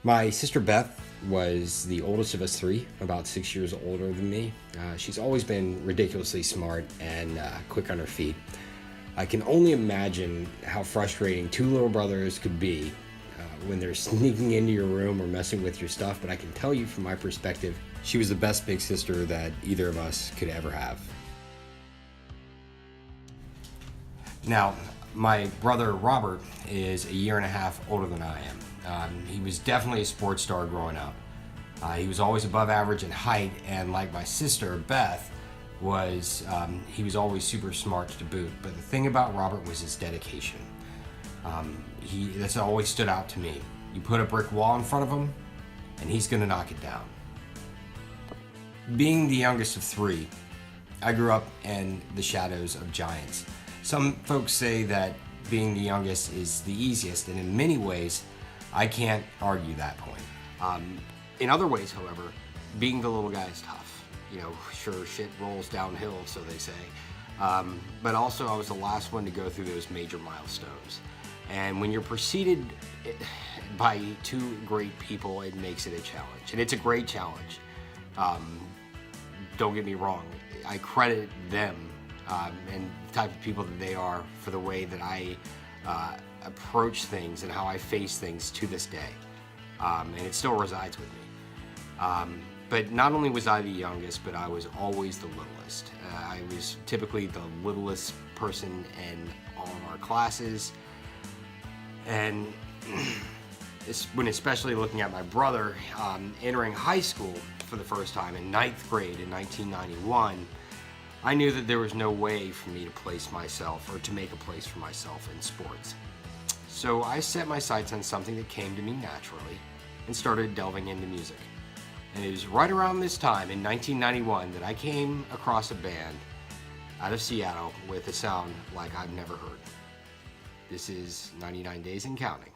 My sister Beth was the oldest of us three, about 6 years older than me. She's always been ridiculously smart and quick on her feet. I can only imagine how frustrating two little brothers could be when they're sneaking into your room or messing with your stuff, but I can tell you from my perspective, she was the best big sister that either of us could ever have. Now, my brother Robert is a year and a half older than I am. He was definitely a sports star growing up. He was always above average in height, and like my sister Beth, he was always super smart to boot. But the thing about Robert was his dedication. That's always stood out to me. You put a brick wall in front of him, and he's gonna knock it down. Being the youngest of three, I grew up in the shadows of giants. Some folks say that being the youngest is the easiest, and in many ways, I can't argue that point. In other ways, however, being the little guy is tough. You know, sure, shit rolls downhill, so they say. But also, I was the last one to go through those major milestones. And when you're preceded by two great people, it makes it a challenge. And it's a great challenge. Don't get me wrong. I credit them and the type of people that they are for the way that I approach things and how I face things to this day. And it still resides with me. But not only was I the youngest, but I was always the littlest. I was typically the littlest person in all of our classes. And when especially looking at my brother entering high school for the first time in 9th grade in 1991, I knew that there was no way for me to place myself or to make a place for myself in sports. So I set my sights on something that came to me naturally and started delving into music. And it was right around this time in 1991 that I came across a band out of Seattle with a sound like I've never heard. This is 99 Days and Counting.